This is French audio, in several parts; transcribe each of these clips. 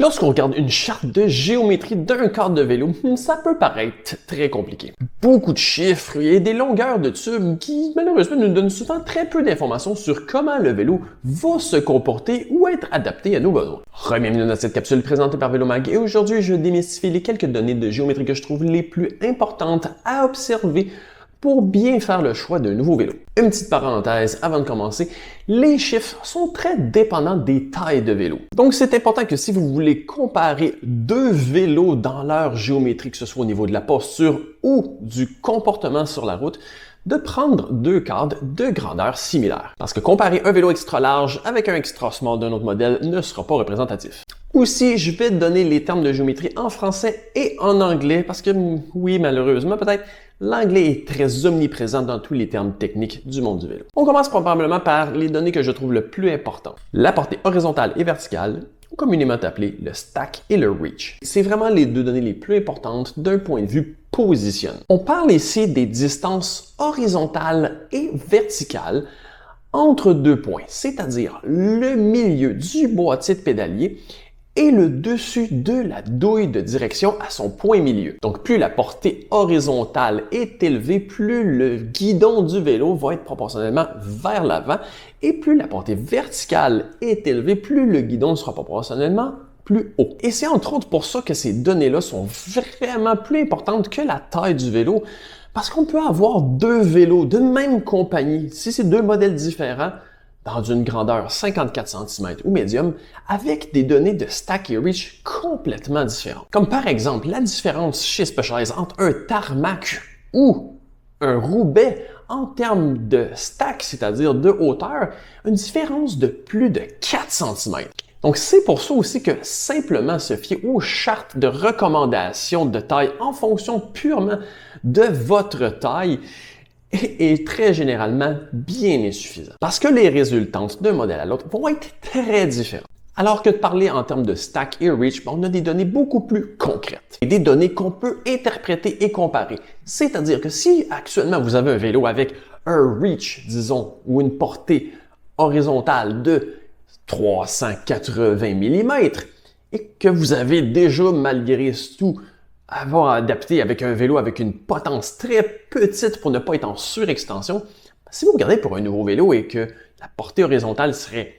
Lorsqu'on regarde une charte de géométrie d'un cadre de vélo, ça peut paraître très compliqué. Beaucoup de chiffres et des longueurs de tubes qui, malheureusement, nous donnent souvent très peu d'informations sur comment le vélo va se comporter ou être adapté à nos besoins. Bienvenue dans cette capsule présentée par Vélomag et aujourd'hui, je démystifie les quelques données de géométrie que je trouve les plus importantes à observer pour bien faire le choix d'un nouveau vélo. Une petite parenthèse avant de commencer, les chiffres sont très dépendants des tailles de vélo. Donc c'est important que si vous voulez comparer deux vélos dans leur géométrie, que ce soit au niveau de la posture ou du comportement sur la route, de prendre deux cadres de grandeur similaire. Parce que comparer un vélo extra large avec un extra small d'un autre modèle ne sera pas représentatif. Aussi, je vais te donner les termes de géométrie en français et en anglais parce que, oui, malheureusement, peut-être, l'anglais est très omniprésent dans tous les termes techniques du monde du vélo. On commence probablement par les données que je trouve le plus importantes. La portée horizontale et verticale, communément appelée le stack et le reach. C'est vraiment les deux données les plus importantes d'un point de vue position. On parle ici des distances horizontales et verticales entre deux points, c'est-à-dire le milieu du boîtier de pédalier et le dessus de la douille de direction à son point milieu. Donc, plus la portée horizontale est élevée, plus le guidon du vélo va être proportionnellement vers l'avant et plus la portée verticale est élevée, plus le guidon sera proportionnellement plus haut. Et c'est entre autres pour ça que ces données-là sont vraiment plus importantes que la taille du vélo, parce qu'on peut avoir deux vélos de même compagnie, si c'est deux modèles différents, dans une grandeur 54 cm ou médium, avec des données de stack et reach complètement différentes. Comme par exemple, la différence chez Specialized entre un tarmac ou un Roubaix en termes de stack, c'est-à-dire de hauteur, une différence de plus de 4 cm. Donc c'est pour ça aussi que simplement se fier aux chartes de recommandation de taille en fonction purement de votre taille est très généralement bien insuffisant. Parce que les résultantes d'un modèle à l'autre vont être très différentes. Alors que de parler en termes de stack et reach, on a des données beaucoup plus concrètes. Et des données qu'on peut interpréter et comparer. C'est-à-dire que si actuellement vous avez un vélo avec un reach, disons, ou une portée horizontale de 380 mm et que vous avez déjà, malgré tout, avoir adapté avec un vélo avec une potence très petite pour ne pas être en surextension, si vous regardez pour un nouveau vélo et que la portée horizontale serait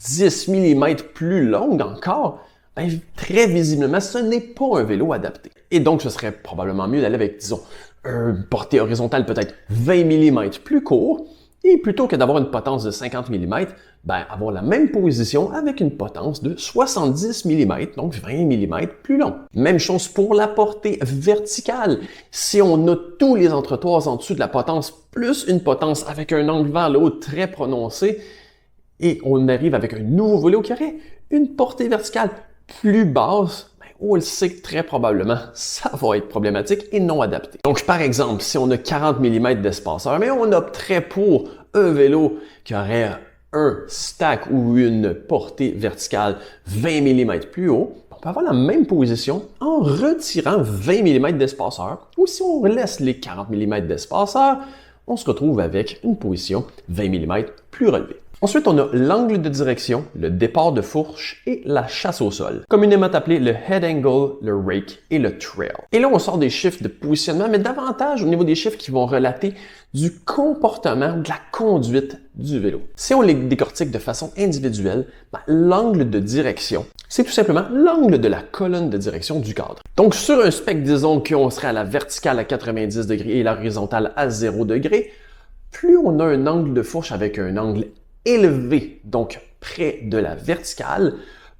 10 mm plus longue encore, très visiblement, ce n'est pas un vélo adapté. Et donc, ce serait probablement mieux d'aller avec, disons, une portée horizontale peut-être 20 mm plus court, et plutôt que d'avoir une potence de 50 mm, avoir la même position avec une potence de 70 mm, donc 20 mm plus long. Même chose pour la portée verticale. Si on a tous les entretoirs en dessous de la potence, plus une potence avec un angle vers le haut très prononcé, et on arrive avec un nouveau vélo qui aurait une portée verticale plus basse, on le sait que très probablement, ça va être problématique et non adapté. Donc, par exemple, si on a 40 mm d'espaceur, mais on opterait pour un vélo qui aurait un stack ou une portée verticale 20 mm plus haut, on peut avoir la même position en retirant 20 mm d'espaceur, ou si on laisse les 40 mm d'espaceur, on se retrouve avec une position 20 mm plus relevée. Ensuite, on a l'angle de direction, le départ de fourche et la chasse au sol, communément appelé le head angle, le rake et le trail. Et là, on sort des chiffres de positionnement, mais davantage au niveau des chiffres qui vont relater du comportement, de la conduite du vélo. Si on les décortique de façon individuelle, l'angle de direction, c'est tout simplement l'angle de la colonne de direction du cadre. Donc, sur un spectre, disons qu'on serait à la verticale à 90 degrés et l'horizontale à 0 degré, plus on a un angle de fourche avec un angle élevé, donc près de la verticale,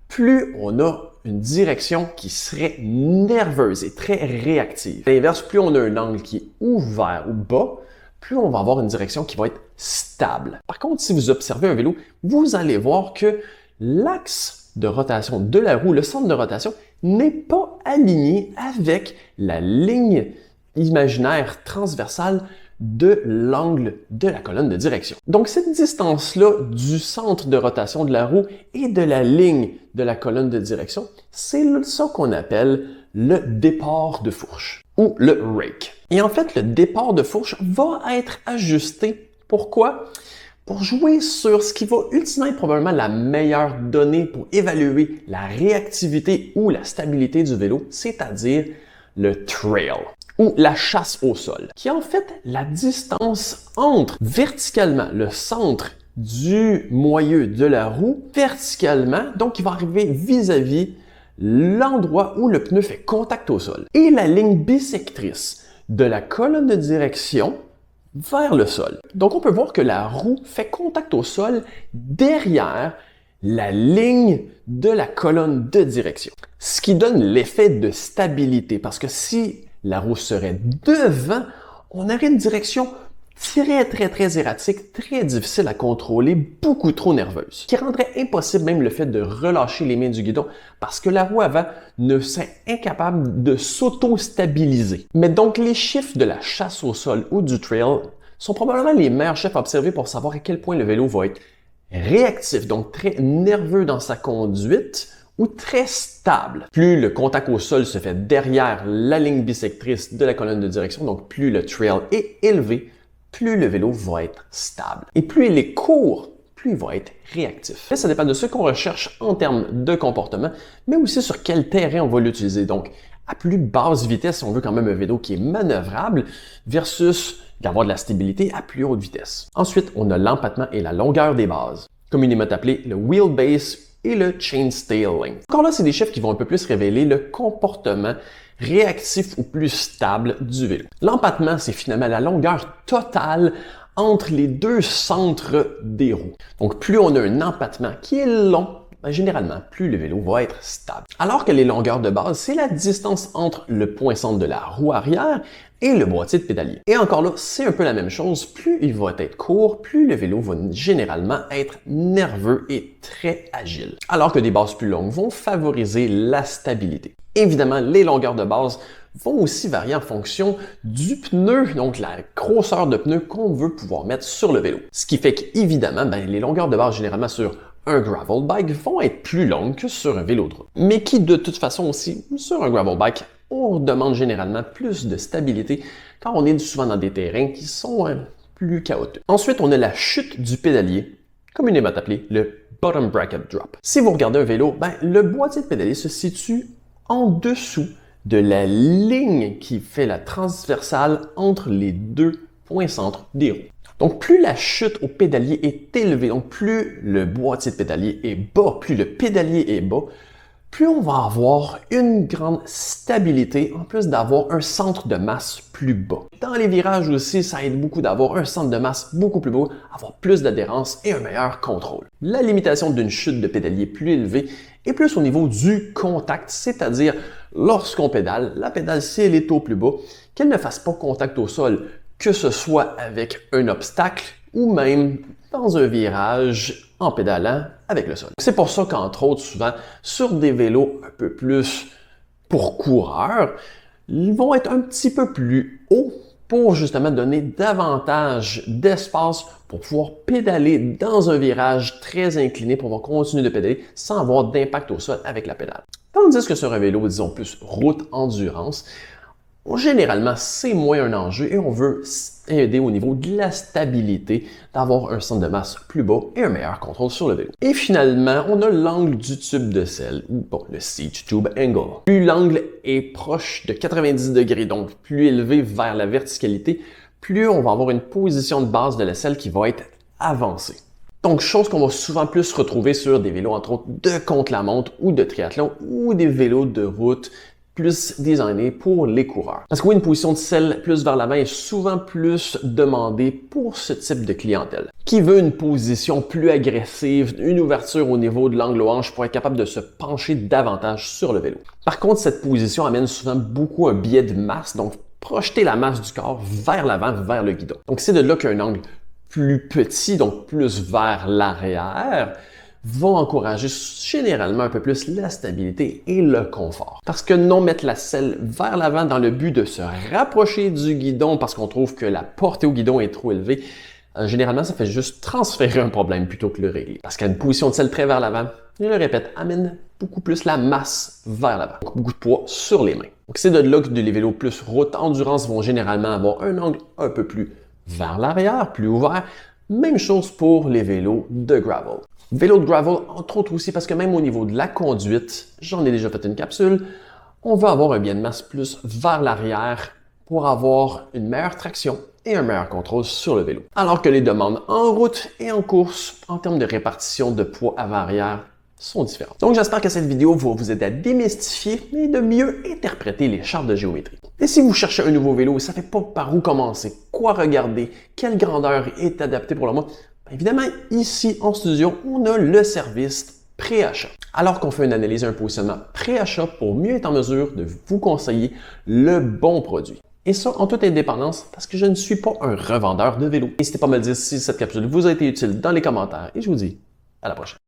plus on a une direction qui serait nerveuse et très réactive. À l'inverse, plus on a un angle qui est ouvert ou bas, plus on va avoir une direction qui va être stable. Par contre, si vous observez un vélo, vous allez voir que l'axe de rotation de la roue, le centre de rotation, n'est pas aligné avec la ligne imaginaire transversale de l'angle de la colonne de direction. Donc, cette distance-là du centre de rotation de la roue et de la ligne de la colonne de direction, c'est ça qu'on appelle le départ de fourche ou le rake. Et en fait, le départ de fourche va être ajusté. Pourquoi? pour jouer sur ce qui va ultimement être probablement la meilleure donnée pour évaluer la réactivité ou la stabilité du vélo, c'est-à-dire le trail ou la chasse au sol, qui est en fait la distance entre verticalement le centre du moyeu de la roue verticalement, donc il va arriver vis-à-vis l'endroit où le pneu fait contact au sol, et la ligne bissectrice de la colonne de direction vers le sol. Donc on peut voir que la roue fait contact au sol derrière la ligne de la colonne de direction, ce qui donne l'effet de stabilité, parce que si la roue serait devant, on aurait une direction très erratique, très difficile à contrôler, beaucoup trop nerveuse, qui rendrait impossible même le fait de relâcher les mains du guidon parce que la roue avant ne serait incapable de s'auto-stabiliser. Mais donc les chiffres de la chasse au sol ou du trail sont probablement les meilleurs chiffres à observer pour savoir à quel point le vélo va être réactif, donc très nerveux dans sa conduite, ou très stable. Plus le contact au sol se fait derrière la ligne bissectrice de la colonne de direction, donc plus le trail est élevé, plus le vélo va être stable. Et plus il est court, plus il va être réactif. Et ça dépend de ce qu'on recherche en termes de comportement, mais aussi sur quel terrain on va l'utiliser. Donc, à plus basse vitesse, on veut quand même un vélo qui est manœuvrable versus d'avoir de la stabilité à plus haute vitesse. Ensuite, on a l'empattement et la longueur des bases, communément appelé le wheelbase et le chainstay length. Encore là, c'est des chiffres qui vont un peu plus révéler le comportement réactif ou plus stable du vélo. L'empattement, c'est finalement la longueur totale entre les deux centres des roues. Donc, plus on a un empattement qui est long, généralement, plus le vélo va être stable. Alors que les longueurs de base, c'est la distance entre le point centre de la roue arrière et le boîtier de pédalier. Et encore là, c'est un peu la même chose. Plus il va être court, plus le vélo va généralement être nerveux et très agile. Alors que des bases plus longues vont favoriser la stabilité. Évidemment, les longueurs de base vont aussi varier en fonction du pneu, donc la grosseur de pneu qu'on veut pouvoir mettre sur le vélo. Ce qui fait qu'évidemment, les longueurs de base généralement sur un gravel bike vont être plus longues que sur un vélo de route. Mais qui de toute façon aussi, sur un gravel bike, on demande généralement plus de stabilité car on est souvent dans des terrains qui sont plus chaotiques. Ensuite, on a la chute du pédalier, communément appelé le bottom bracket drop. Si vous regardez un vélo, le boîtier de pédalier se situe en dessous de la ligne qui fait la transversale entre les deux points centres des roues. Donc, plus la chute au pédalier est élevée, donc plus le boîtier de pédalier est bas, plus le pédalier est bas, plus on va avoir une grande stabilité, en plus d'avoir un centre de masse plus bas. Dans les virages aussi, ça aide beaucoup d'avoir un centre de masse beaucoup plus bas, avoir plus d'adhérence et un meilleur contrôle. La limitation d'une chute de pédalier plus élevée est plus au niveau du contact, c'est-à-dire lorsqu'on pédale, la pédale, si elle est au plus bas, qu'elle ne fasse pas contact au sol, que ce soit avec un obstacle ou même dans un virage en pédalant avec le sol. C'est pour ça qu'entre autres, souvent, sur des vélos un peu plus pour coureurs, ils vont être un petit peu plus hauts pour justement donner davantage d'espace pour pouvoir pédaler dans un virage très incliné pour pouvoir continuer de pédaler sans avoir d'impact au sol avec la pédale. Tandis que sur un vélo, disons plus route endurance, généralement, c'est moins un enjeu et on veut aider au niveau de la stabilité, d'avoir un centre de masse plus bas et un meilleur contrôle sur le vélo. Et finalement, on a l'angle du tube de selle, ou le seat tube angle. Plus l'angle est proche de 90 degrés, donc plus élevé vers la verticalité, plus on va avoir une position de base de la selle qui va être avancée. Donc, chose qu'on va souvent plus retrouver sur des vélos, entre autres, de contre-la-montre ou de triathlon ou des vélos de route plus designés pour les coureurs. Parce que oui, une position de selle plus vers l'avant est souvent plus demandée pour ce type de clientèle, qui veut une position plus agressive, une ouverture au niveau de l'angle aux hanches pour être capable de se pencher davantage sur le vélo. Par contre, cette position amène souvent beaucoup un biais de masse, donc projeter la masse du corps vers l'avant, vers le guidon. Donc c'est de là qu'un angle plus petit, donc plus vers l'arrière, vont encourager généralement un peu plus la stabilité et le confort. Parce que non mettre la selle vers l'avant dans le but de se rapprocher du guidon parce qu'on trouve que la portée au guidon est trop élevée, généralement ça fait juste transférer un problème plutôt que le régler. Parce qu'une position de selle très vers l'avant, je le répète, amène beaucoup plus la masse vers l'avant. Donc beaucoup de poids sur les mains. Donc c'est de là que les vélos plus route endurance vont généralement avoir un angle un peu plus vers l'arrière, plus ouvert, Même chose pour les vélos de gravel. Vélo de gravel, entre autres aussi parce que même au niveau de la conduite, j'en ai déjà fait une capsule, on veut avoir un bien de masse plus vers l'arrière pour avoir une meilleure traction et un meilleur contrôle sur le vélo. Alors que les demandes en route et en course, en termes de répartition de poids avant-arrière, sont différentes. Donc j'espère que cette vidéo va vous aider à démystifier et de mieux interpréter les chartes de géométrie. Et si vous cherchez un nouveau vélo et ne savez pas par où commencer, quoi regarder, quelle grandeur est adaptée pour le moment, évidemment, ici en studio, on a le service pré-achat. Alors qu'on fait une analyse et un positionnement pré-achat pour mieux être en mesure de vous conseiller le bon produit. Et ça en toute indépendance parce que je ne suis pas un revendeur de vélo. N'hésitez pas à me dire si cette capsule vous a été utile dans les commentaires et je vous dis à la prochaine.